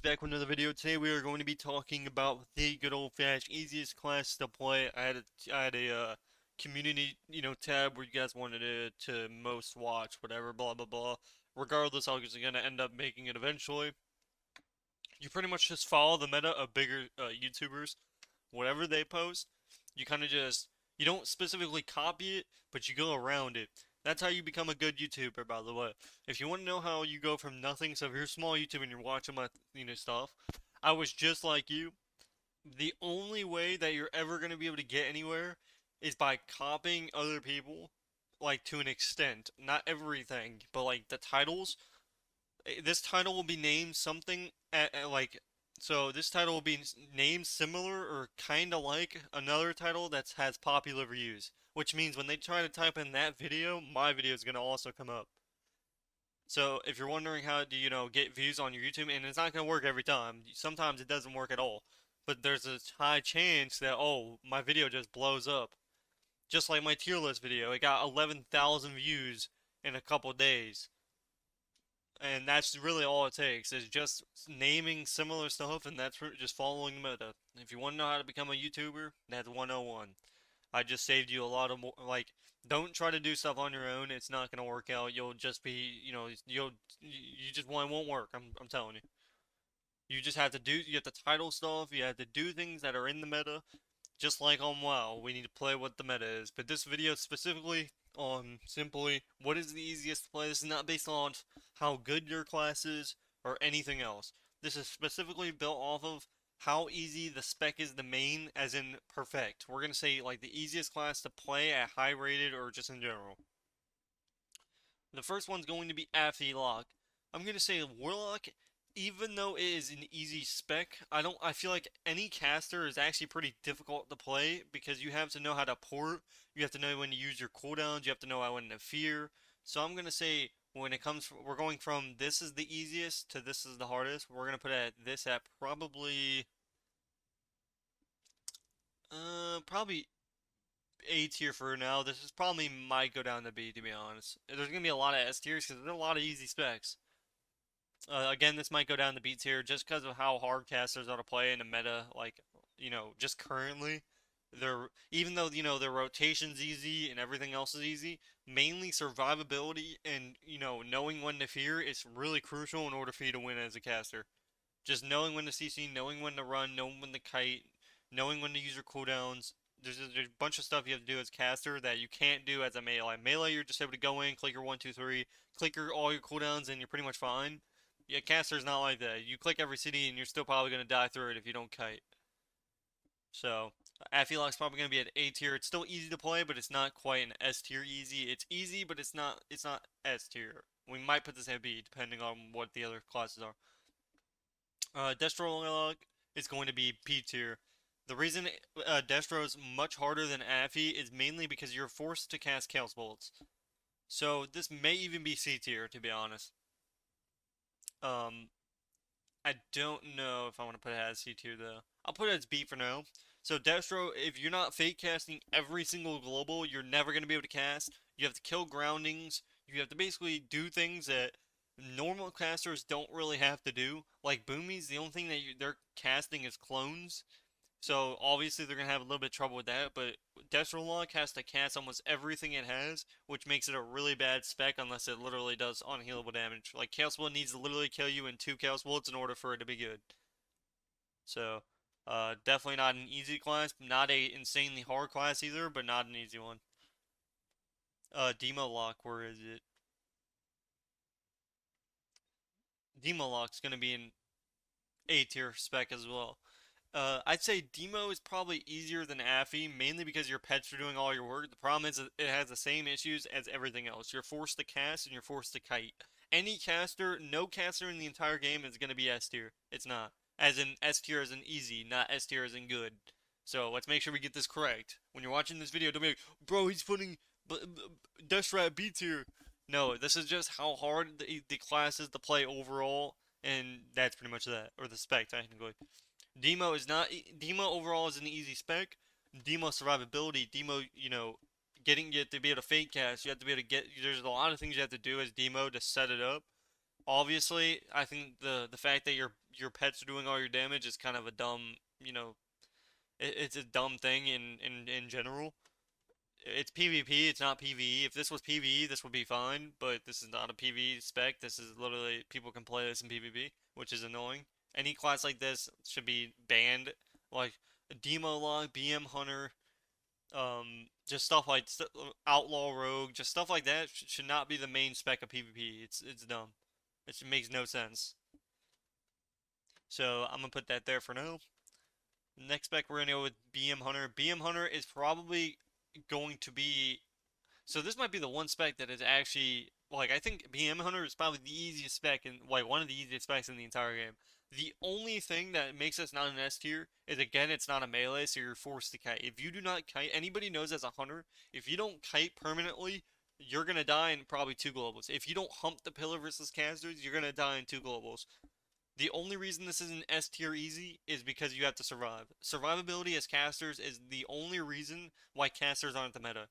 back with another video. Today we are going to be talking about the good old-fashioned easiest class to play. I had a community, tab where you guys wanted it to most watch, whatever, blah blah blah. Regardless, I was gonna end up making it eventually. You pretty much just follow the meta of bigger YouTubers, whatever they post. You kind of just you don't specifically copy it, but you go around it. That's how you become a good YouTuber, by the way. If you want to know how you go from nothing, so if you're a small YouTuber and you're watching my, stuff, I was just like you. The only way that you're ever going to be able to get anywhere is by copying other people, like to an extent. Not everything, but like the titles. This title will be named something so this title will be named similar or kind of like another title that has popular views, which means when they try to type in that video, my video is going to also come up. So if you're wondering how to, get views on your YouTube, and it's not going to work every time. Sometimes it doesn't work at all. But there's a high chance that, oh, my video just blows up. Just like my tier list video, it got 11,000 views in a couple days. And that's really all it takes, is just naming similar stuff, and that's just following the meta. If you want to know how to become a YouTuber, that's 101. I just saved you a lot of more, like, don't try to do stuff on your own, it's not going to work out, you'll just be, you just won't work, I'm telling you. You just have to you have to title stuff, you have to do things that are in the meta, just like on WoW, we need to play what the meta is. But this video specifically on simply what is the easiest to play. This is not based on how good your class is or anything else. This is specifically built off of how easy the spec is the main, as in perfect. We're going to say like the easiest class to play at high rated or just in general. The first one's going to be Lock. I'm going to say Warlock, even though it is an easy spec, I feel like any caster is actually pretty difficult to play because you have to know how to port, you have to know when to use your cooldowns, you have to know when to fear. So I'm gonna say we're going from this is the easiest to this is the hardest. We're gonna put this at probably probably A tier for now. This is probably might go down to B, to be honest. There's gonna be a lot of S tiers because there's a lot of easy specs. Again, this might go down the B tier just because of how hard casters are to play in the meta. Like, just currently, even though their rotation's easy and everything else is easy, mainly survivability and knowing when to fear is really crucial in order for you to win as a caster. Just knowing when to CC, knowing when to run, knowing when to kite, knowing when to use your cooldowns. There's a bunch of stuff you have to do as caster that you can't do as a melee. Melee, you're just able to go in, click your 1, 2, 3, click all your cooldowns, and you're pretty much fine. Yeah, caster's not like that. You click every city and you're still probably going to die through it if you don't kite. So, Lock's probably going to be at A tier. It's still easy to play, but it's not quite an S tier easy. It's easy, but it's not S tier. We might put this at B, depending on what the other classes are. Warlock is going to be P tier. The reason Destro is much harder than Affy is mainly because you're forced to cast Chaos Bolts. So, this may even be C tier, to be honest. I don't know if I want to put it as C tier though. I'll put it as B for now. So Destro, if you're not fake casting every single global, you're never going to be able to cast. You have to kill groundings. You have to basically do things that normal casters don't really have to do. Like Boomies, the only thing that they're casting is clones. So obviously they're going to have a little bit of trouble with that, but Warlock has to cast almost everything it has, which makes it a really bad spec unless it literally does unhealable damage. Like Chaos Bullet needs to literally kill you in 2 Chaos Bullets in order for it to be good. So, definitely not an easy class, not a insanely hard class either, but not an easy one. Demolock, where is it? Demolock's going to be an A tier spec as well. I'd say Demo is probably easier than Affy, mainly because your pets are doing all your work. The problem is it has the same issues as everything else. You're forced to cast and you're forced to kite. No caster in the entire game is going to be S tier. It's not. As in S tier as in easy, not S tier as in good. So let's make sure we get this correct. When you're watching this video, don't be like, bro, he's putting Destro at B tier. No, this is just how hard the class is to play overall, and that's pretty much that, or the spec technically. Demo overall is an easy spec. Demo survivability, Demo, getting you to be able to fake cast, you have to be able to there's a lot of things you have to do as Demo to set it up. Obviously, I think the fact that your pets are doing all your damage is kind of a dumb, it's a dumb thing in general. It's PvP, it's not PvE. If this was PvE, this would be fine, but this is not a PvE spec. This is literally people can play this in PvP, which is annoying. Any class like this should be banned, like Demo Log, BM Hunter, just stuff like Outlaw Rogue, just stuff like that should not be the main spec of PvP. It's dumb. It makes no sense. So I'm gonna put that there for now. Next spec we're gonna go with BM Hunter. BM Hunter is probably going to be, so this might be the one spec that is actually, like, I think BM Hunter is probably the easiest spec in, like, one of the easiest specs in the entire game. The only thing that makes us not an S tier is, again, it's not a melee, so you're forced to kite. If you do not kite, anybody knows as a hunter, if you don't kite permanently, you're gonna die in probably 2 globals. If you don't hump the pillar versus casters, you're gonna die in 2 globals. The only reason this isn't S tier easy is because you have to survive. Survivability as casters is the only reason why casters aren't the meta.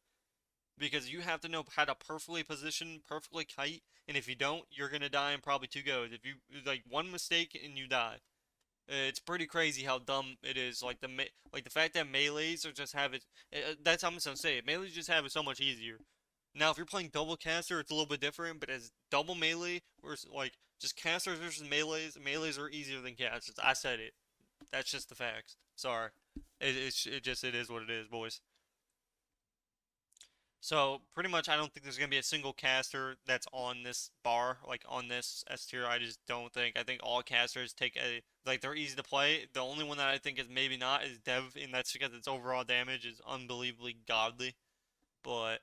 Because you have to know how to perfectly position, perfectly kite, and if you don't, you're gonna die in probably 2 goes. If you, like, one mistake and you die. It's pretty crazy how dumb it is. Like the fact that melees are just have it. That's how I'm just gonna say it. Melees just have it so much easier. Now, if you're playing double caster, it's a little bit different, but as double melee, versus, like, just casters versus melees are easier than casters. I said it. That's just the facts. Sorry. It is what it is, boys. So, pretty much, I don't think there's going to be a single caster that's on this bar, like, on this S tier. I just don't think. I think all casters take like, they're easy to play. The only one that I think is maybe not is Dev, and that's because its overall damage is unbelievably godly. But,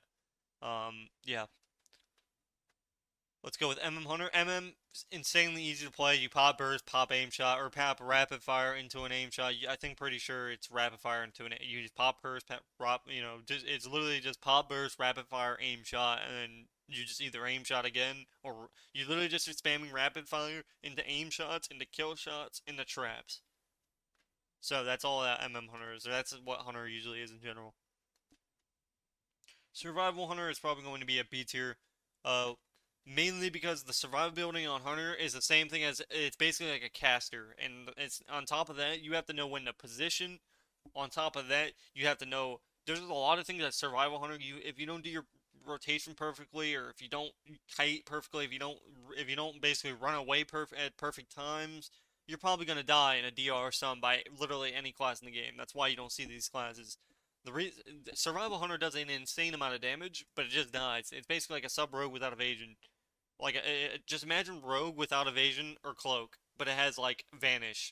yeah. Let's go with Hunter. Is insanely easy to play. You pop burst, pop aim shot, or pop rapid fire into an aim shot. I think pretty sure it's rapid fire into an. You just pop burst, it's literally just pop burst, rapid fire, aim shot, and then you just either aim shot again, or you literally just are spamming rapid fire into aim shots, into kill shots, into traps. So that's all that Hunter is. That's what Hunter usually is in general. Survival Hunter is probably going to be a B tier. Uh, Mainly because the survivability on Hunter is the same thing as, it's basically like a caster, and it's on top of that you have to know when to position. On top of that, you have to know there's a lot of things that survival Hunter, if you don't do your rotation perfectly, or if you don't kite perfectly, if you don't basically run away at perfect times, you're probably gonna die in a DR sum by literally any class in the game. That's why you don't see these classes. Survival Hunter does an insane amount of damage, but it just dies. It's basically like a sub rogue without evasion. Like, just imagine Rogue without evasion or cloak, but it has, like, vanish.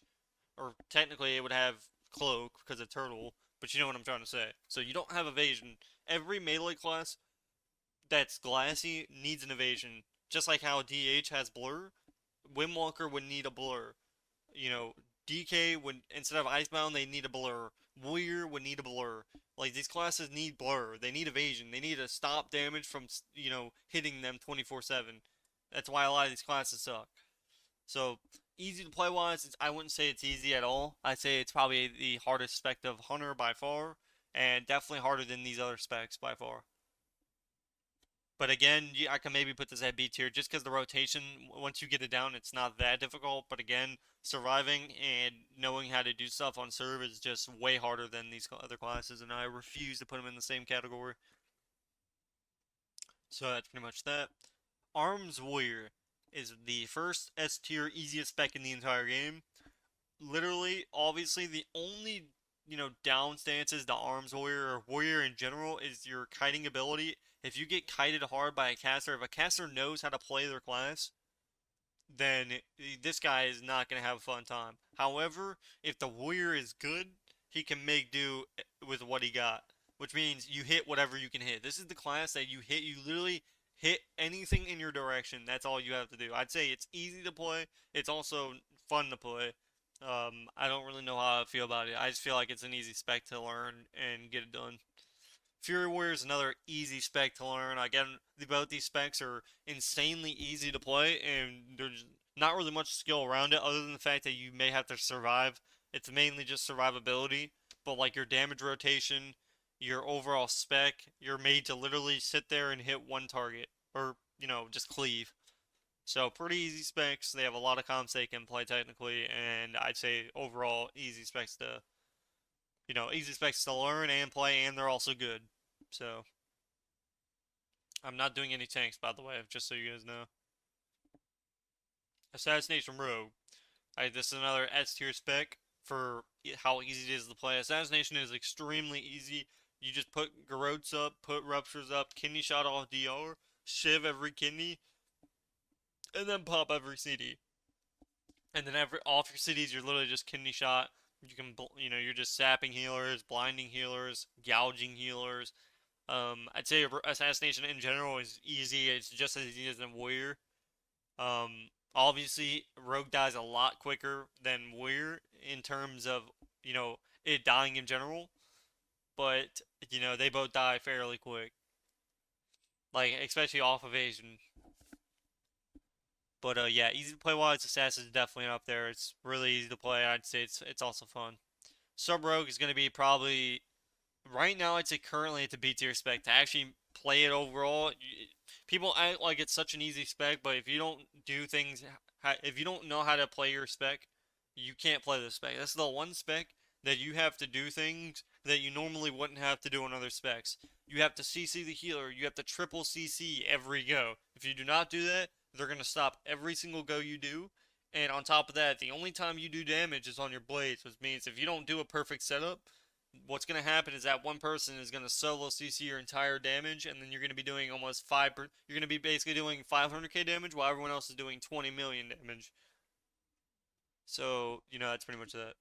Or technically it would have cloak because of turtle, but you know what I'm trying to say. So you don't have evasion. Every melee class that's glassy needs an evasion. Just like how DH has blur, Windwalker would need a blur. You know, DK would, instead of Icebound, they need a blur. Warrior would need a blur. Like, these classes need blur. They need evasion. They need to stop damage from, hitting them 24/7. That's why a lot of these classes suck. So, easy to play wise, I wouldn't say it's easy at all. I'd say it's probably the hardest spec of Hunter by far, and definitely harder than these other specs by far. But again, I can maybe put this at B tier just because the rotation, once you get it down, it's not that difficult. But again, surviving and knowing how to do stuff on serve is just way harder than these other classes, and I refuse to put them in the same category. So that's pretty much that. Arms Warrior is the first S tier easiest spec in the entire game. Literally, obviously, the only, down stances to Arms Warrior or Warrior in general is your kiting ability. If you get kited hard by a caster, if a caster knows how to play their class, then this guy is not going to have a fun time. However, if the Warrior is good, he can make do with what he got, which means you hit whatever you can hit. This is the class that you literally hit anything in your direction. That's all you have to do. I'd say it's easy to play. It's also fun to play. I don't really know how I feel about it. I just feel like it's an easy spec to learn and get it done. Fury Warrior is another easy spec to learn. Again, both these specs are insanely easy to play, and there's not really much skill around it other than the fact that you may have to survive. It's mainly just survivability, but like your damage rotation, your overall spec, you're made to literally sit there and hit one target, or, just cleave. So pretty easy specs. They have a lot of comps they can play technically, and I'd say overall easy specs to, easy specs to learn and play, and they're also good. So I'm not doing any tanks, by the way, just so you guys know. Assassination Rogue. This is another S tier spec for how easy it is to play. Assassination is extremely easy. You just put Garrotes up, put Ruptures up, kidney shot off DR, shiv every kidney, and then pop every CD. And then off your cities, you're literally just kidney shot. You can, you're just sapping healers, blinding healers, gouging healers. I'd say assassination in general is easy. It's just as easy as a warrior. Obviously, rogue dies a lot quicker than warrior in terms of it dying in general. But they both die fairly quick, like especially off evasion. But yeah, easy to play wise, Assassin is definitely up there. It's really easy to play. I'd say it's also fun. Sub Rogue is going to be probably right now. I'd say currently it's a B tier spec. To actually play it overall, people act like it's such an easy spec, but if you don't do things, if you don't know how to play your spec, you can't play the spec. That's the one spec that you have to do things that you normally wouldn't have to do on other specs. You have to CC the healer. You have to triple CC every go. If you do not do that, they're going to stop every single go you do. And on top of that, the only time you do damage is on your blades, which means if you don't do a perfect setup, what's going to happen is that one person is going to solo CC your entire damage, and then you're going to be doing almost 5 you're going to be basically doing 500k damage while everyone else is doing 20 million damage. So, that's pretty much that.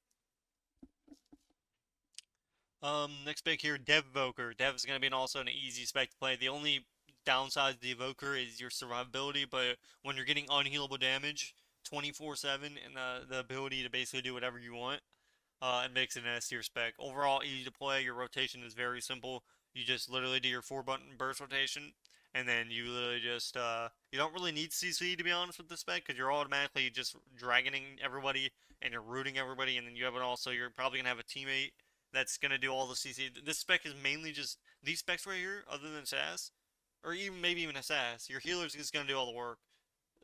Next spec here, Evoker. Dev is going to be also an easy spec to play. The only downside to the Evoker is your survivability, but when you're getting unhealable damage 24/7 and the ability to basically do whatever you want, it makes it an S tier spec. Overall, easy to play. Your rotation is very simple. You just literally do your 4-button burst rotation, and then you literally just, you don't really need CC to be honest with this spec, because you're automatically just dragoning everybody, and you're rooting everybody, and then you have it also, you're probably going to have a teammate that's going to do all the CC. This spec is mainly just, these specs right here, other than SAS, or even maybe even a SAS, your healer's just going to do all the work,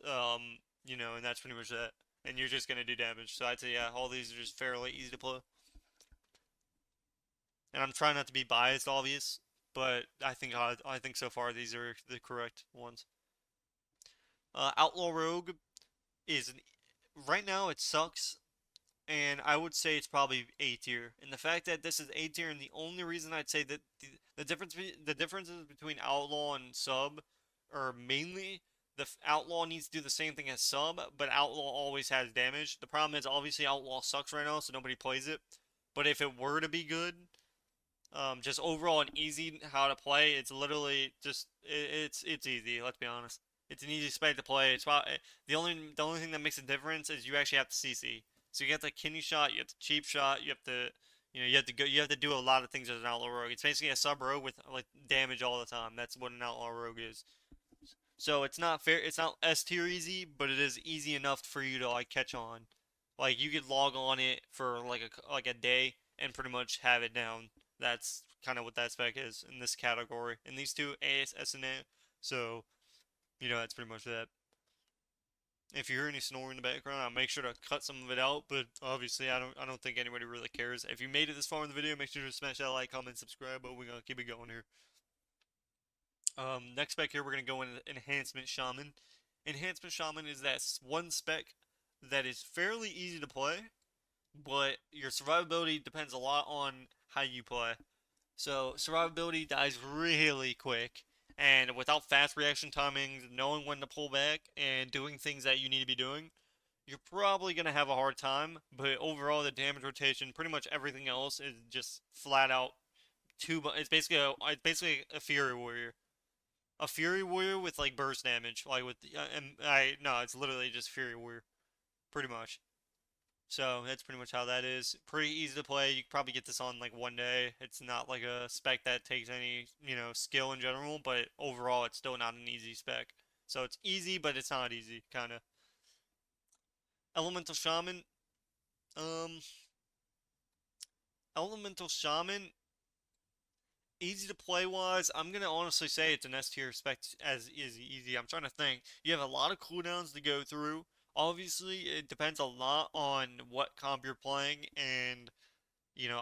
and that's pretty much that. And you're just going to do damage. So I'd say, yeah, all these are just fairly easy to play. And I'm trying not to be biased, obvious, but I think so far these are the correct ones. Outlaw Rogue is right now it sucks, and I would say it's probably A tier. And the fact that this is A tier, and the only reason I'd say that the differences between Outlaw and Sub are mainly the Outlaw needs to do the same thing as Sub, but Outlaw always has damage. The problem is obviously Outlaw sucks right now, so nobody plays it. But if it were to be good, just overall and easy how to play, it's literally just it's easy. Let's be honest. It's an easy spec to play. It's about the only thing that makes a difference is you actually have to CC. So you have the kidney shot, you have the cheap shot, you have to you have to do a lot of things as an outlaw rogue. It's basically a sub rogue with like damage all the time. That's what an outlaw rogue is. So it's not fair. It's not S tier easy, but it is easy enough for you to like catch on. Like you could log on it for like a day and pretty much have it down. That's kind of what that spec is in this category. In these two, AS, S, and A. So that's pretty much that. If you hear any snoring in the background, I'll make sure to cut some of it out. But obviously, I don't think anybody really cares. If you made it this far in the video, make sure to smash that like, comment, subscribe. But we're gonna keep it going here. Next spec here, we're gonna go in Enhancement Shaman. Enhancement Shaman is that one spec that is fairly easy to play, but your survivability depends a lot on how you play. So survivability dies really quick, and without fast reaction timings, knowing when to pull back, and doing things that you need to be doing, you're probably gonna have a hard time. But overall, the damage rotation, pretty much everything else is just flat out too. It's basically a Fury Warrior. A Fury Warrior with like burst damage, like with no, it's literally just Fury Warrior, pretty much. So that's pretty much how that is. Pretty easy to play. You can probably get this on like one day. It's not like a spec that takes any, skill in general, but overall it's still not an easy spec. So it's easy, but it's not easy, kind of. Elemental Shaman. Um, Elemental Shaman Easy to play wise, I'm gonna honestly say it's an S tier spec as is easy. I'm trying to think. You have a lot of cooldowns to go through. Obviously, it depends a lot on what comp you're playing, and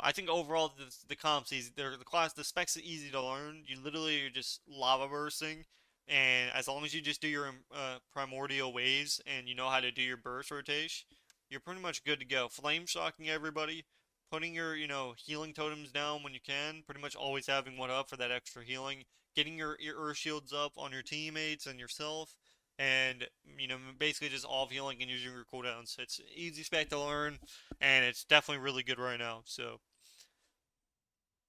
I think overall the comps easy. The specs are easy to learn. You literally are just lava bursting, and as long as you just do your primordial waves and you know how to do your burst rotation, you're pretty much good to go. Flame shocking everybody, putting your healing totems down when you can. Pretty much always having one up for that extra healing. Getting your earth shields up on your teammates and yourself, and basically just all healing and using your cooldowns. It's easy spec to learn, and it's definitely really good right now. So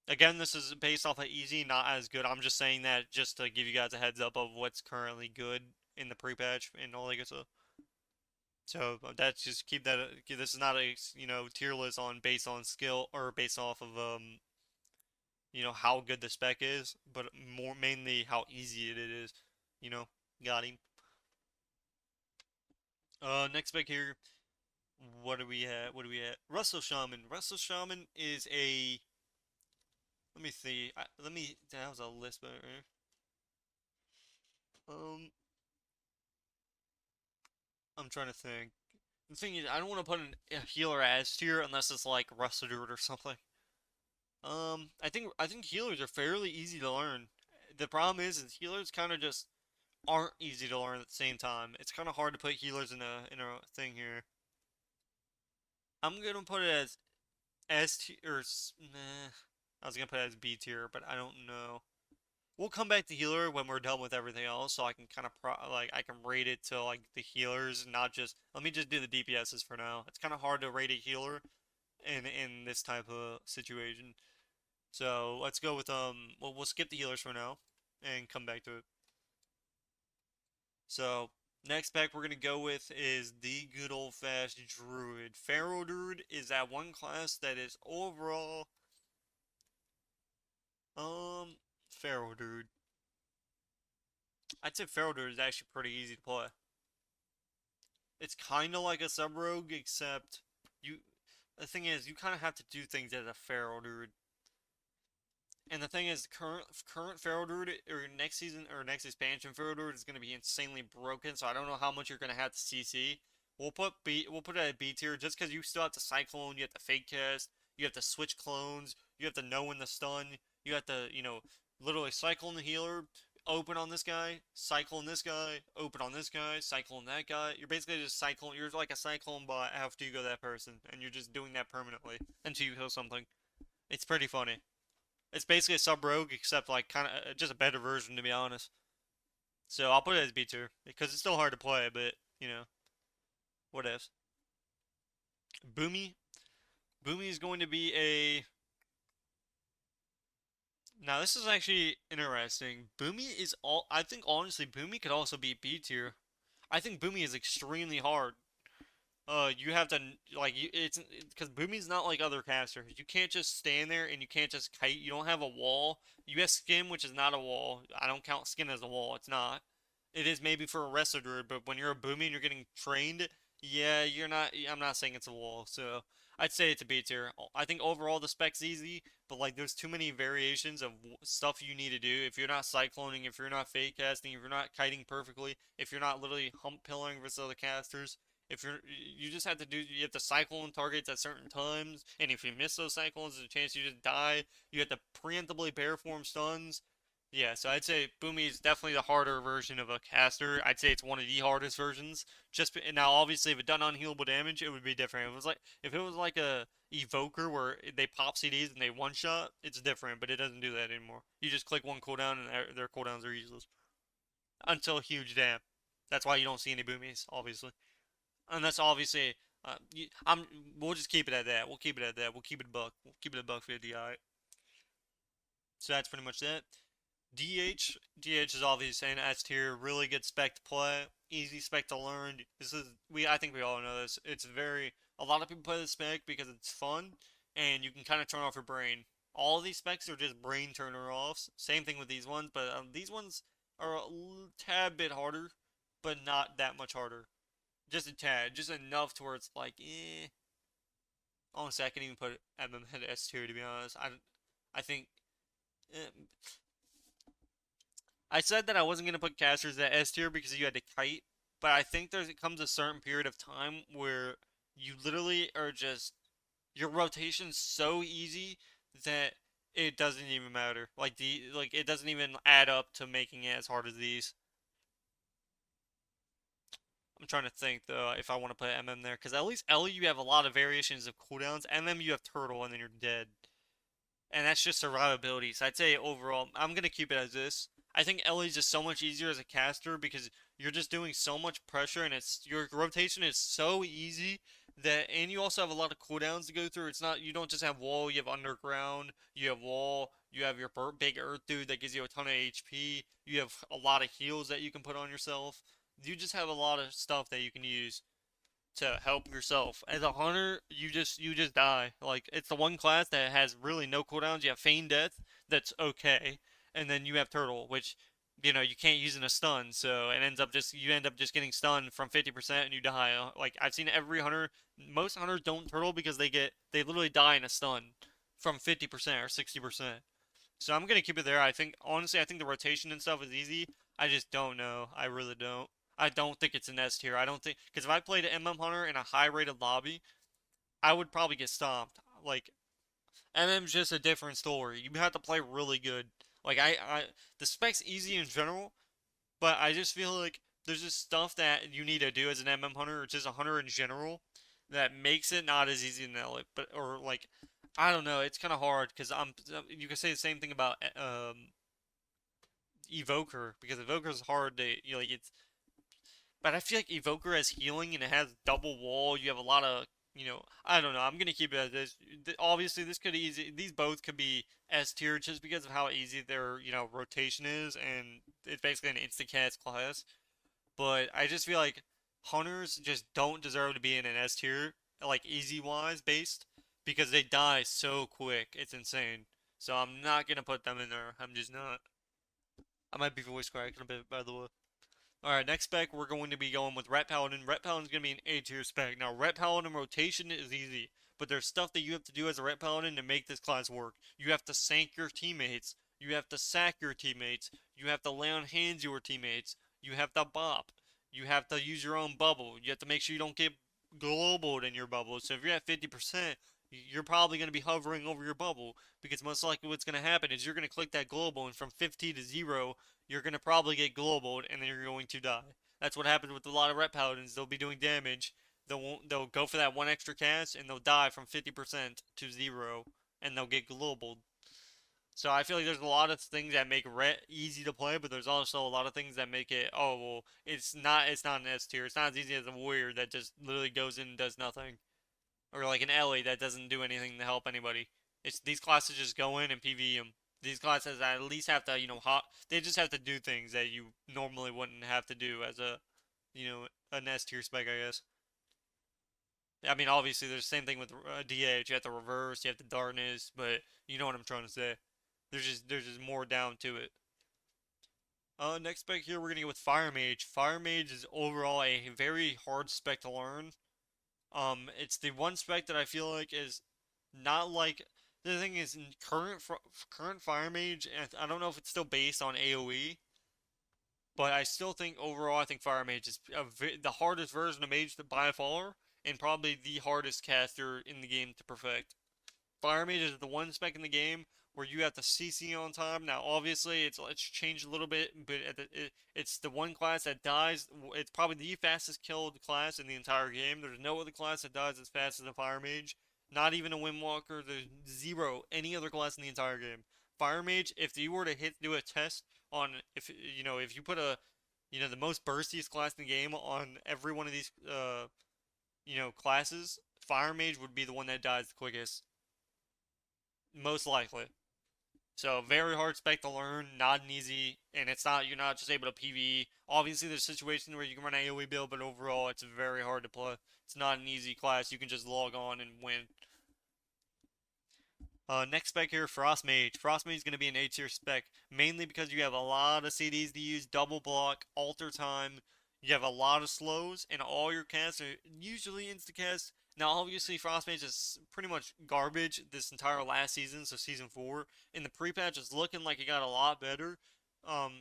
again, this is based off of easy, not as good. I'm just saying that just to give you guys a heads up of what's currently good in the pre-patch and all that good stuff. So that's just keep that. This is not a tier list on based on skill or based off of how good the spec is, but more mainly how easy it is. You know, got him. Next spec here. What do we have? What do we have? Wrestle Shaman. Wrestle Shaman is a. Let me see. Let me. That was a list, but um, I'm trying to think. The thing is, I don't want to put a healer as tier unless it's like Wrestle Druid or something. I think healers are fairly easy to learn. The problem is healers kind of just aren't easy to learn at the same time. It's kind of hard to put healers in a thing here. I'm gonna put it as S tier or nah. I was gonna put it as B tier, but I don't know. We'll come back to healer when we're done with everything else, so I can kind of I can rate it to like the healers, not just. Let me just do the DPSs for now. It's kind of hard to rate a healer in this type of situation. So let's go with we'll skip the healers for now and come back to it. So next pack we're gonna go with is the good old fashioned Druid. Feral Druid is that one class that is overall Feral Druid. I'd say Feral Druid is actually pretty easy to play. It's kind of like a sub rogue, except you. The thing is, you kind of have to do things as a Feral Druid. And the thing is, current Feral Druid or next season or next expansion Feral Druid is going to be insanely broken. So I don't know how much you're going to have to CC. We'll put it at B tier just because you still have to Cyclone, you have to Fake Cast, you have to switch clones, you have to know when to stun, you have to literally cycle in the healer, open on this guy, cycle on this guy, open on this guy, cycle on that guy. You're basically just cycling. You're like a cyclone bot after you go that person, and you're just doing that permanently until you kill something. It's pretty funny. It's basically a sub rogue, except like kind of just a better version, to be honest. So I'll put it as B tier because it's still hard to play, but what if? Boomy. Boomy is going to be a. Now this is actually interesting. Boomy is all. I think honestly, Boomy could also be B tier. I think Boomy is extremely hard. You have to it's because Boomy's not like other casters. You can't just stand there and you can't just kite. You don't have a wall. You have skin, which is not a wall. I don't count skin as a wall. It's not. It is maybe for a wrestler druid, but when you're a Boomy and you're getting trained, yeah, you're not. I'm not saying it's a wall. So I'd say it's a B tier. I think overall the spec's easy, but like there's too many variations of stuff you need to do. If you're not cycloning, if you're not fake casting, if you're not kiting perfectly, if you're not literally hump pilling versus other casters, if you just have to you have to cycle on targets at certain times, and if you miss those cyclones, there's a chance you just die. You have to preemptively bear form stuns. Yeah, so I'd say Boomy is definitely the harder version of a caster. I'd say it's one of the hardest versions. Now, obviously, if it done unhealable damage, it would be different. If it was like a Evoker where they pop CDs and they one shot, it's different. But it doesn't do that anymore. You just click one cooldown and their cooldowns are useless until huge dam. That's why you don't see any Boomies, obviously. And that's obviously, I'm. We'll just keep it at that. We'll keep it at that. We'll keep it a buck. We'll keep it a buck 50. All right. So that's pretty much that. DH is obviously an S tier, really good spec to play, easy spec to learn. I think we all know this. A lot of people play this spec because it's fun and you can kind of turn off your brain. All of these specs are just brain turner offs. Same thing with these ones, but these ones are a tad bit harder, but not that much harder. Just a tad, just enough to where it's like, eh. Honestly, I can even put them at S tier to be honest. I think eh, I said that I wasn't gonna put casters at S tier because you had to kite, but I think there comes a certain period of time where you literally are just your rotation's so easy that it doesn't even matter. Like it doesn't even add up to making it as hard as these. I'm trying to think though if I want to put MM there because at least Ellie you have a lot of variations of cooldowns. MM you have turtle and then you're dead. And that's just survivability. So I'd say overall, I'm gonna keep it as this. I think Ellie's just so much easier as a caster because you're just doing so much pressure and it's your rotation is so easy that and you also have a lot of cooldowns to go through. It's not you don't just have wall, you have underground, you have wall, you have your big earth dude that gives you a ton of HP, you have a lot of heals that you can put on yourself. You just have a lot of stuff that you can use to help yourself. As a hunter, you just die. Like it's the one class that has really no cooldowns. You have feign death, that's okay, and then you have turtle, which you can't use in a stun. So it ends up just you end up just getting stunned from 50% and you die. Like I've seen every hunter, most hunters don't turtle because they literally die in a stun from 50% or 60%. So I'm gonna keep it there. I think honestly, I think the rotation and stuff is easy. I just don't know. I really don't. I don't think it's an S tier. I don't think because if I played an MM Hunter in a high rated lobby, I would probably get stomped. Like MM's just a different story. You have to play really good. Like the spec's easy in general, but I just feel like there's just stuff that you need to do as an MM Hunter or just a hunter in general that makes it not as easy in LA. But or like I don't know. It's kind of hard because you can say the same thing about Evoker because Evoker's hard to like it's but I feel like Evoker has healing and it has double wall. You have a lot of, I don't know. I'm gonna keep it as this. Obviously, this could easy. These both could be S tier just because of how easy their, rotation is, and it's basically an instant cast class. But I just feel like hunters just don't deserve to be in an S tier, like easy wise based, because they die so quick. It's insane. So I'm not gonna put them in there. I'm just not. I might be voice cracking a bit, by the way. Alright, next spec, we're going to be going with Ret Paladin. Ret Paladin's going to be an A tier spec. Now, Ret Paladin rotation is easy, but there's stuff that you have to do as a Ret Paladin to make this class work. You have to sank your teammates. You have to sack your teammates. You have to lay on hands your teammates. You have to bop. You have to use your own bubble. You have to make sure you don't get globaled in your bubble. So if you're at 50%, you're probably going to be hovering over your bubble because most likely what's going to happen is you're going to click that global and from 50 to 0 you're going to probably get globaled and then you're going to die. That's what happens with a lot of Ret Paladins. They'll be doing damage. They'll go for that one extra cast and they'll die from 50% to 0 and they'll get globaled. So I feel like there's a lot of things that make Ret easy to play, but there's also a lot of things that make it it's not an S tier. It's not as easy as a warrior that just literally goes in and does nothing. Or like an Ellie that doesn't do anything to help anybody. It's these classes just go in and PvE them. These classes at least have to, they just have to do things that you normally wouldn't have to do as an S tier spec, I guess. I mean, obviously, there's the same thing with DH. You have to reverse, you have to darkness, but you know what I'm trying to say. There's just more down to it. Next spec here, we're gonna go with Fire Mage. Fire Mage is overall a very hard spec to learn. It's the one spec that I feel like is not like the thing is in current Fire Mage, and I don't know if it's still based on AOE, but I still think overall I think Fire Mage is the hardest version of Mage by far, and probably the hardest caster in the game to perfect. Fire Mage is the one spec in the game where you have to CC on time. Now, obviously, it's changed a little bit, but it's the one class that dies. It's probably the fastest killed class in the entire game. There's no other class that dies as fast as a Fire Mage. Not even a Windwalker. There's zero any other class in the entire game. Fire Mage, if you were to do a test on if you put the most burstiest class in the game on every one of these classes, Fire Mage would be the one that dies the quickest. Most likely. So very hard spec to learn, not an easy, and you're not just able to PvE. Obviously there's situations where you can run AoE build, but overall it's very hard to play. It's not an easy class, you can just log on and win. Next spec here, Frost Mage. Frost Mage is going to be an A tier spec, mainly because you have a lot of CDs to use, double block, alter time, you have a lot of slows, and all your casts are usually insta-cast Now, obviously, Frost Mage is pretty much garbage this entire last season, so season 4. In the pre-patch, it's looking like it got a lot better.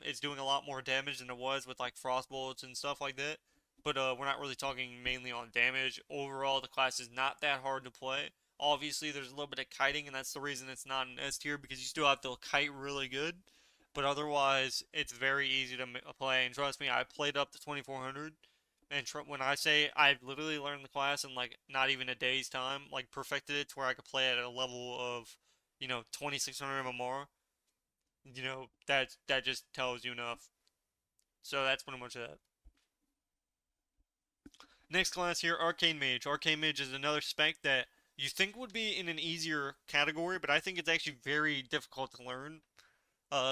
It's doing a lot more damage than it was with like frost bullets and stuff like that. But we're not really talking mainly on damage. Overall, the class is not that hard to play. Obviously, there's a little bit of kiting, and that's the reason it's not an S tier, because you still have to kite really good. But otherwise, it's very easy to play. And trust me, I played up to 2400. And when I say I've literally learned the class in like not even a day's time, like perfected it to where I could play at a level of, 2600 MMR, that just tells you enough. So that's pretty much it. Next class here, Arcane Mage. Arcane Mage is another spec that you think would be in an easier category, but I think it's actually very difficult to learn.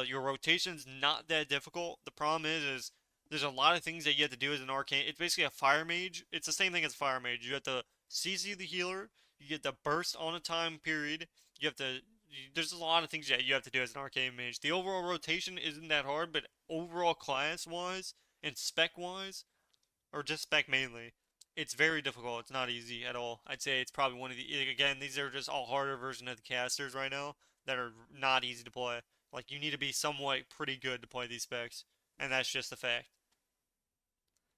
Your rotation's not that difficult. The problem is there's a lot of things that you have to do as an arcane. It's basically a fire mage. It's the same thing as a fire mage. You have to CC the healer. You get to burst on a time period. You have to. There's a lot of things that you have to do as an arcane mage. The overall rotation isn't that hard, but overall class wise and spec wise, or just spec mainly, it's very difficult. It's not easy at all. I'd say it's probably one of the. Again, these are just all harder version of the casters right now that are not easy to play. Like, you need to be somewhat pretty good to play these specs, and that's just a fact.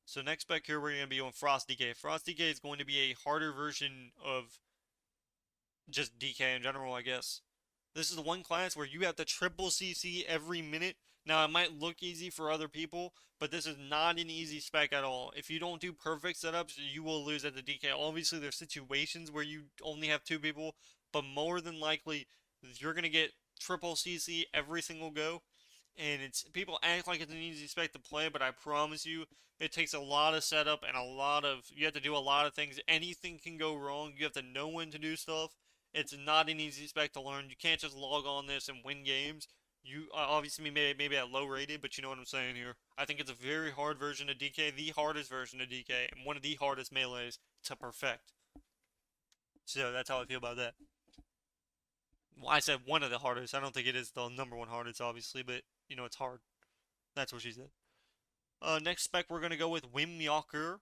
So next spec here, we're going to be on Frost DK. Frost DK is going to be a harder version of just DK in general, I guess. This is the one class where you have to triple CC every minute. Now, it might look easy for other people, but this is not an easy spec at all. If you don't do perfect setups, you will lose at the DK. Obviously, there's situations where you only have 2 people, but more than likely, you're going to get triple CC every single go. And it's people act like it's an easy spec to play, but I promise you, it takes a lot of setup and you have to do a lot of things. Anything can go wrong. You have to know when to do stuff. It's not an easy spec to learn. You can't just log on this and win games. You obviously maybe at low rated, but you know what I'm saying here. I think it's a very hard version of DK, the hardest version of DK, and one of the hardest melees to perfect. So that's how I feel about that. Well, I said one of the hardest. I don't think it is the number one hardest, obviously, but it's hard. That's what she said. Next spec we're gonna go with Windwalker.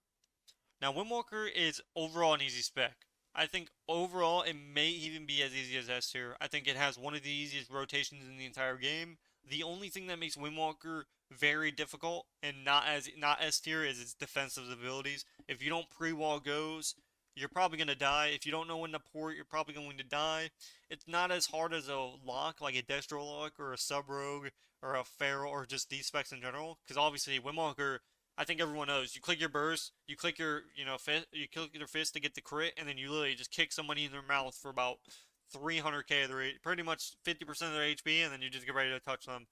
Now Windwalker is overall an easy spec. I think overall it may even be as easy as S tier. I think it has one of the easiest rotations in the entire game. The only thing that makes Windwalker very difficult and not S tier is its defensive abilities. If you don't pre-wall goes, you're probably going to die. If you don't know when to port, you're probably going to die. It's not as hard as a lock, like a Destro lock or a Sub Rogue or a Feral or just these specs in general. Because obviously, Windwalker, I think everyone knows. You click your burst, you click your, fist, you click your fist to get the crit, and then you literally just kick somebody in their mouth for about 300k of their, pretty much 50% of their HP, and then you just get ready to touch them.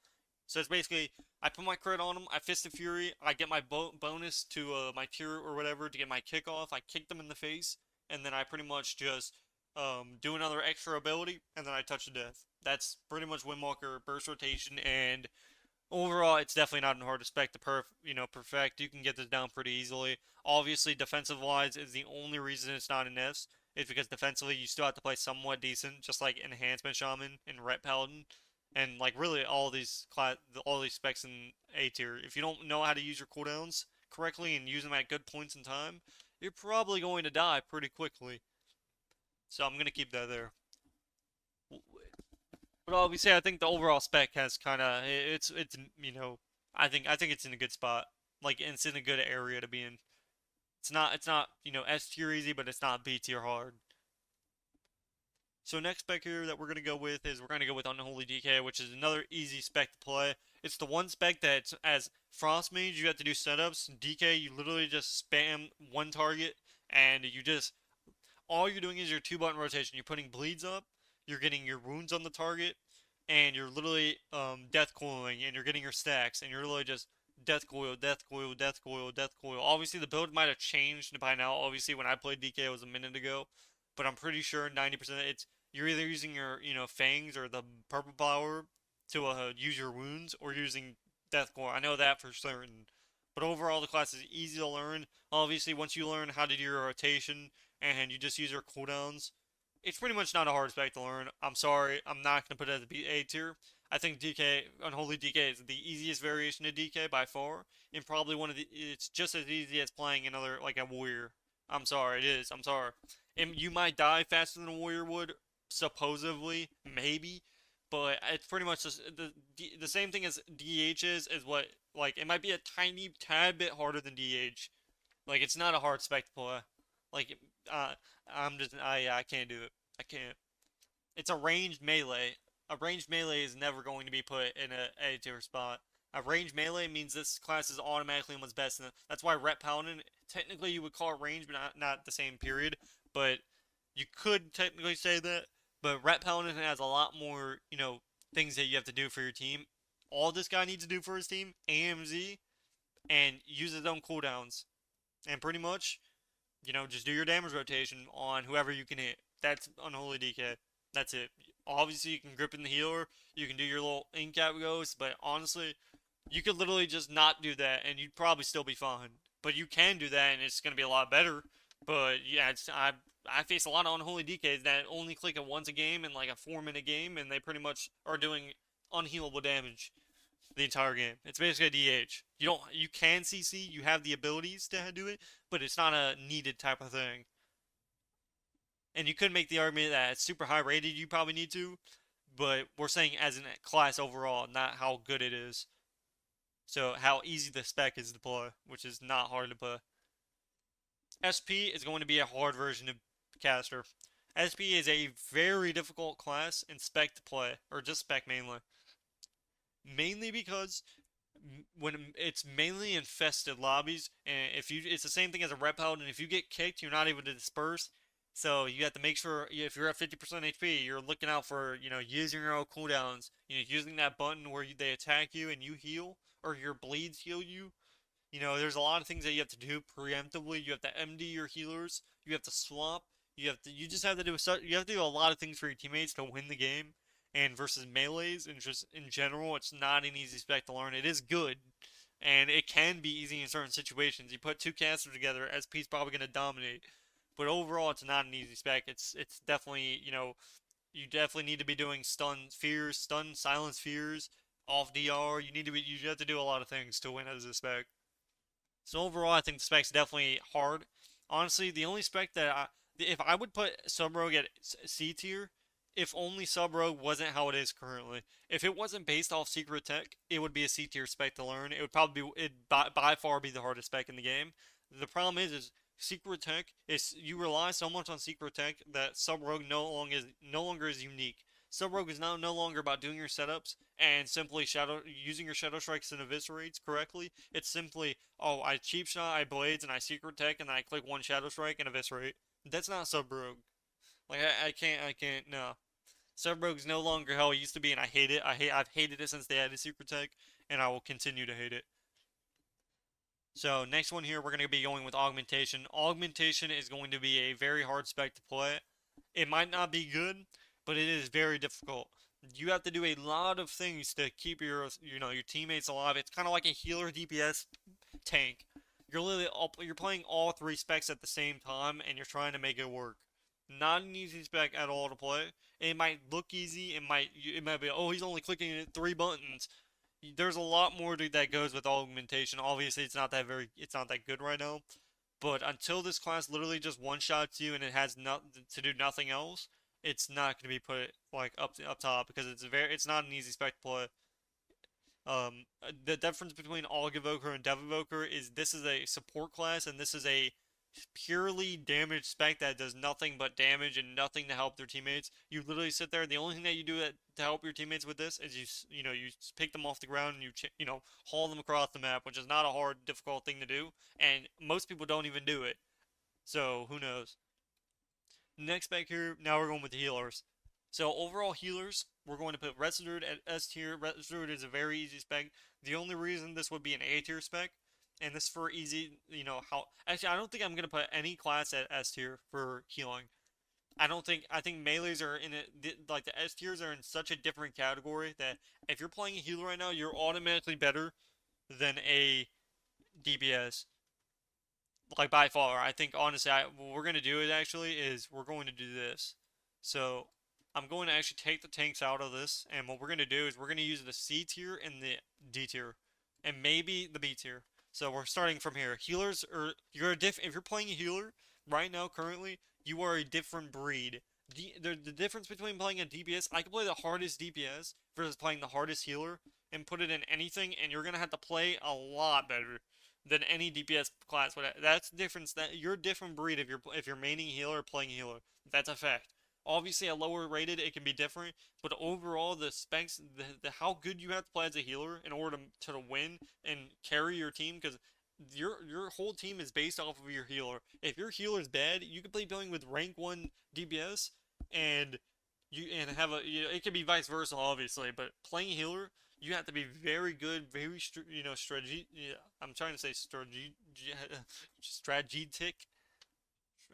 So it's basically, I put my crit on them, I Fist of Fury, I get my bonus to my tier or whatever to get my kick off, I kick them in the face, and then I pretty much just do another extra ability, and then I touch to death. That's pretty much Windwalker burst rotation, and overall, it's definitely not hard to spec to perfect. You can get this down pretty easily. Obviously, defensive-wise is the only reason it's not an S. It's because defensively, you still have to play somewhat decent, just like Enhancement Shaman and Ret Paladin and like really all these specs in A tier. If you don't know how to use your cooldowns correctly and use them at good points in time, you're probably going to die pretty quickly. So I'm gonna keep that there. But obviously, I think the overall spec has kind of it's I think it's in a good spot. Like it's in a good area to be in. It's not S tier easy, but it's not B tier hard. So next spec here that we're going to go with is we're going to go with Unholy DK, which is another easy spec to play. It's the one spec that as Frost Mage, you have to do setups. DK, you literally just spam one target, and all you're doing is your 2-button rotation. You're putting bleeds up, you're getting your wounds on the target, and you're literally death coiling, and you're getting your stacks, and you're literally just death coil, death coil, death coil, death coil. Obviously, the build might have changed by now. Obviously, when I played DK, it was a minute ago. But I'm pretty sure 90% it's you're either using your fangs or the purple power to use your wounds, or using death core. I know that for certain. But overall, the class is easy to learn. Obviously, once you learn how to do your rotation and you just use your cooldowns, it's pretty much not a hard spec to learn. I'm sorry, I'm not gonna put it as a A tier. I think DK, Unholy DK, is the easiest variation of DK by far, and probably it's just as easy as playing another like a warrior. I'm sorry, it is. I'm sorry. And you might die faster than a warrior would, supposedly, maybe, but it's pretty much just the same thing as DH is what, like, it might be a tiny tad bit harder than DH. Like, it's not a hard spec to play. Like, uh, I can't do it. I can't. It's a ranged melee. A ranged melee is never going to be put in a tier spot. A ranged melee means this class is automatically what's best. And that's why Ret Paladin, technically you would call it ranged, but not the same period. But you could technically say that. But Ret Paladin has a lot more, things that you have to do for your team. All this guy needs to do for his team, AMZ, and use his own cooldowns. And pretty much, just do your damage rotation on whoever you can hit. That's Unholy DK. That's it. Obviously, you can grip in the healer. You can do your little in-cap ghost, but honestly, you could literally just not do that, and you'd probably still be fine. But you can do that, and it's gonna be a lot better. But yeah, I face a lot of Unholy DKs that only click it once a game in like a 4-minute game, and they pretty much are doing unhealable damage the entire game. It's basically a DH. You can CC, you have the abilities to do it, but it's not a needed type of thing. And you could make the argument that it's super high rated, you probably need to, but we're saying as a class overall, not how good it is. So how easy the spec is to play, which is not hard to play. SP is going to be a hard version of caster. SP is a very difficult class in spec to play, or just spec mainly. Mainly because when it's mainly infested lobbies, and it's the same thing as a rep paladin. If you get kicked, you're not able to disperse. So you have to make sure if you're at 50% HP, you're looking out for using your own cooldowns. Using that button where they attack you and you heal, or your bleeds heal you. There's a lot of things that you have to do preemptively. You have to MD your healers. You have to swap. You just have to do a lot of things for your teammates to win the game. And versus melees, and just in general, it's not an easy spec to learn. It is good, and it can be easy in certain situations. You put two casters together, SP's probably going to dominate. But overall, it's not an easy spec. It's definitely, you definitely need to be doing stun fears, stun silence fears, off DR. You have to do a lot of things to win as a spec. So overall, I think the spec's definitely hard. Honestly, the only spec if I would put Sub Rogue at C tier, if only Sub Rogue wasn't how it is currently. If it wasn't based off Secret Tech, it would be a C tier spec to learn. It would probably by far be the hardest spec in the game. The problem is Secret Tech is you rely so much on Secret Tech that Sub Rogue no longer is unique. Sub Rogue is now no longer about doing your setups and simply using your Shadow Strikes and Eviscerates correctly. It's simply, oh, I cheap shot, I blades, and I Secret Tech, and I click one Shadow Strike and Eviscerate. That's not Sub Rogue. Like I can't. No. Sub Rogue's no longer how it used to be, and I hate it. I've hated it since they added Secret Tech, and I will continue to hate it. So next one here, we're going to be going with Augmentation. Augmentation is going to be a very hard spec to play. It might not be good, but it is very difficult. You have to do a lot of things to keep your teammates alive. It's kind of like a healer DPS tank. You're playing all three specs at the same time, and you're trying to make it work. Not an easy spec at all to play. It might look easy. It might be, oh, he's only clicking 3 buttons. There's a lot more that goes with Augmentation. Obviously, it's not that good right now. But until this class literally just one-shots you and it has to do nothing else, it's not going to be put like up top because it's not an easy spec to play. The difference between Aug Evoker and Dev Evoker is this is a support class and this is a purely damage spec that does nothing but damage and nothing to help their teammates. You literally sit there. The only thing that you do to help your teammates with this is you pick them off the ground and you haul them across the map, which is not a hard, difficult thing to do, and most people don't even do it. So who knows? Next spec here. Now we're going with the healers. So overall healers, we're going to put Resolute at S tier. Resolute is a very easy spec. The only reason this would be an A tier spec, and this for easy, actually I don't think I'm going to put any class at S tier for healing. I think melees are in it, like the S tiers are in such a different category that if you're playing a healer right now, you're automatically better than a DPS. Like by far, I think honestly, what we're going to do is we're going to do this. So I'm going to actually take the tanks out of this, and what we're going to do is we're going to use the C tier and the D tier, and maybe the B tier. So we're starting from here. Healers if you're playing a healer, right now, currently, you are a different breed. The difference between playing a DPS, I can play the hardest DPS versus playing the hardest healer and put it in anything, and you're gonna have to play a lot better than any DPS class. That's the difference. That you're a different breed if you're maining healer or playing healer. That's a fact. Obviously, at lower rated, it can be different, but overall, the specs, the how good you have to play as a healer in order to win and carry your team, because your whole team is based off of your healer. If your healer's bad, you can play playing with rank 1 DPS and have it could be vice versa, obviously, but playing healer, you have to be very good, very strategy. Yeah, I'm trying to say strategic.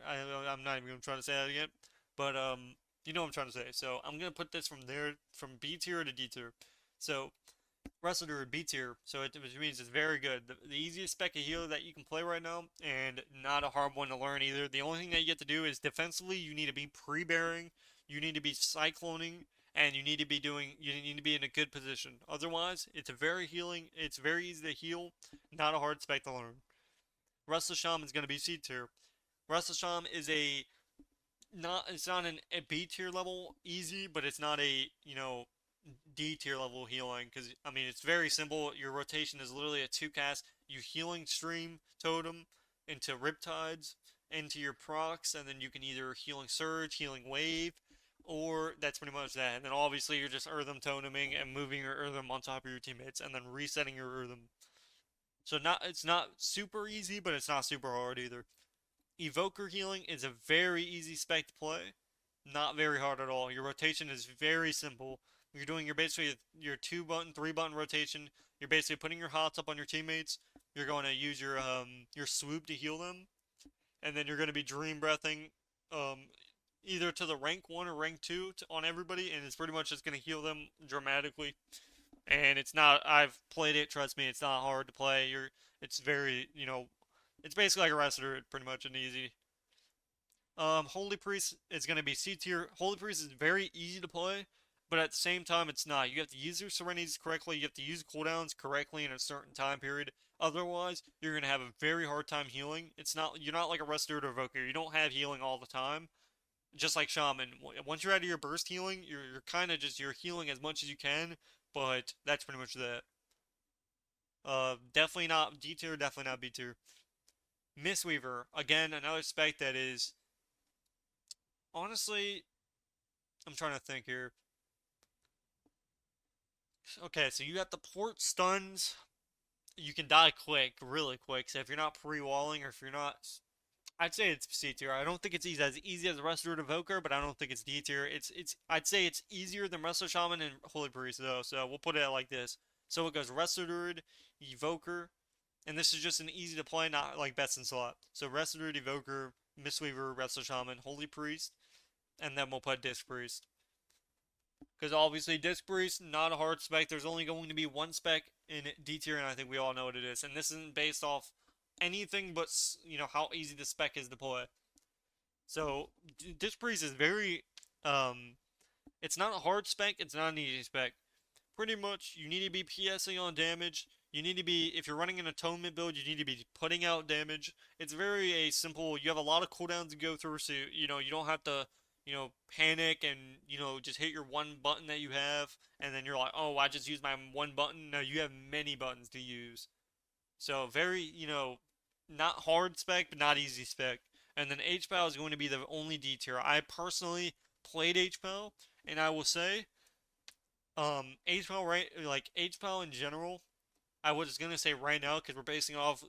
I'm not even gonna try to say that again, but you know what I'm trying to say. So I'm gonna put this from B tier to D tier. So Wrestler B tier, so which means it's very good. The easiest spec of healer that you can play right now, and not a hard one to learn either. The only thing that you get to do is defensively, you need to be pre-bearing, you need to be cycloning, and you need to be in a good position. Otherwise, it's very easy to heal, not a hard spec to learn. Wrestler Shaman is going to be C tier. Wrestler Shaman is it's not a B tier level easy, but it's not a, D tier level healing, because I mean it's very simple. Your rotation is literally a 2 cast. You healing stream totem into Riptides into your procs, and then you can either healing surge, healing wave, or that's pretty much that. And then obviously you're just Earthem toteming and moving your Earthem on top of your teammates, and then resetting your Earthem. So it's not super easy, but it's not super hard either. Evoker healing is a very easy spec to play. Not very hard at all. Your rotation is very simple. You're doing basically your 2 button, 3 button rotation. You're basically putting your hots up on your teammates. You're going to use your swoop to heal them, and then you're going to be dream breathing, either to the rank 1 or rank 2 on everybody, and it's pretty much just going to heal them dramatically. And it's not. I've played it. Trust me, it's not hard to play. It's very, it's basically like a wrestler, pretty much, and easy. Holy Priest is going to be C tier. Holy Priest is very easy to play, but at the same time, it's not. You have to use your serenities correctly. You have to use cooldowns correctly in a certain time period. Otherwise, you're going to have a very hard time healing. You're not like a Restorative or Evoker. You don't have healing all the time. Just like Shaman. Once you're out of your burst healing, you're kind of you're healing as much as you can, but that's pretty much that. Definitely not D tier, definitely not B tier. Mistweaver, again, another spec that is, honestly, I'm trying to think here. Okay, so you have the port stuns. You can die quick, really quick. So if you're not pre-walling, or if you're not, I'd say it's C tier. I don't think it's as easy as Restorative Evoker, but I don't think it's D tier. I'd say it's easier than Wrestler Shaman and Holy Priest though. So we'll put it like this. So it goes Restorative, Evoker, and this is just an easy to play, not like best in slot. So Restorative, Evoker, Mistweaver, Wrestler Shaman, Holy Priest, and then we'll put Disc Priest. Because obviously Disc Priest, not a hard spec. There's only going to be one spec in D tier, and I think we all know what it is. And this isn't based off anything but, how easy the spec is to play. So Disc Priest is very, it's not a hard spec, it's not an easy spec. Pretty much, you need to be PSing on damage. You need to be, if you're running an atonement build, you need to be putting out damage. It's very simple. You have a lot of cooldowns to go through, so you don't have to panic and just hit your one button that you have, and then you're like, oh, I just used my one button. No, you have many buttons to use. So very, not hard spec, but not easy spec. And then HPAL is going to be the only D tier. I personally played HPAL, and I will say, HPAL, right, like HPAL in general, I was gonna say right now, because we're basing off,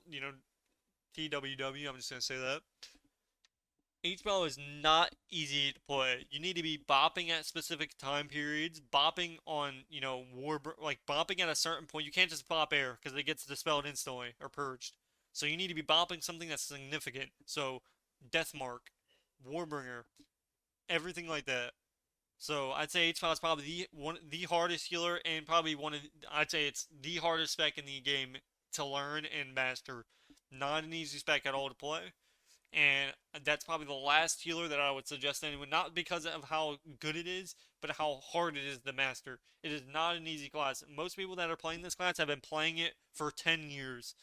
TWW, I'm just gonna say that. HPAL is not easy to play. You need to be bopping at specific time periods, bopping on, like bopping at a certain point. You can't just bop air, because it gets dispelled instantly, or purged. So you need to be bopping something that's significant. So, Deathmark, Warbringer, everything like that. So I'd say HPAL is probably the hardest healer, and probably I'd say it's the hardest spec in the game to learn and master. Not an easy spec at all to play. And that's probably the last healer that I would suggest to anyone, not because of how good it is, but how hard it is to master. It is not an easy class. Most people that are playing this class have been playing it for 10 years.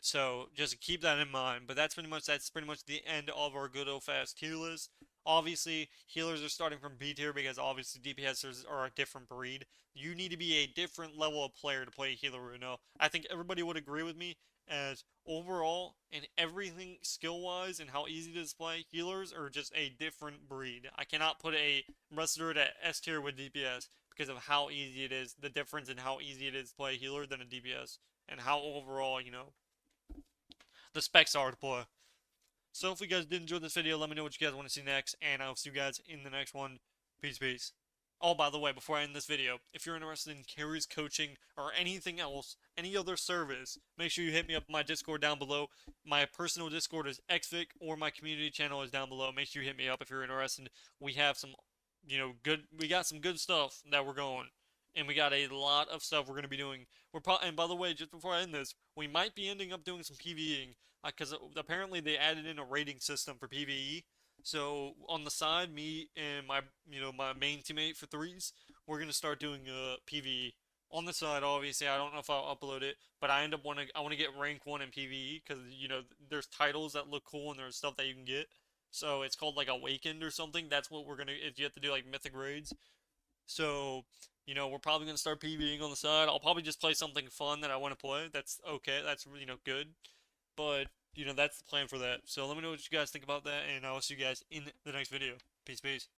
So just keep that in mind. But that's pretty much the end of our good old fast tier list. Obviously, healers are starting from B tier because obviously DPSers are a different breed. You need to be a different level of player to play healer Runo. I think everybody would agree with me as overall and everything skill wise and how easy it is to play, healers are just a different breed. I cannot put a wrestler at S tier with DPS because of how easy it is, the difference in how easy it is to play a healer than a DPS, and how overall, the specs are to play. So if you guys did enjoy this video, let me know what you guys want to see next, and I'll see you guys in the next one. Peace, peace. Oh, by the way, before I end this video, if you're interested in carries coaching or anything else, any other service, make sure you hit me up on my Discord down below. My personal Discord is Xvic, or my community channel is down below. Make sure you hit me up if you're interested. We have some, we got some good stuff that we're going. And we got a lot of stuff we're going to be doing. And by the way, just before I end this, we might be ending up doing some PvEing because apparently they added in a rating system for PvE. So on the side, me and my main teammate for threes, we're gonna start doing PvE on the side. Obviously, I don't know if I'll upload it, but I want to get rank 1 in PvE because there's titles that look cool and there's stuff that you can get. So it's called like Awakened or something. That's what we're gonna. If you have to do like mythic raids. So we're probably gonna start PvEing on the side. I'll probably just play something fun that I want to play. That's okay. That's good. But that's the plan for that. So let me know what you guys think about that, and I'll see you guys in the next video. Peace, peace.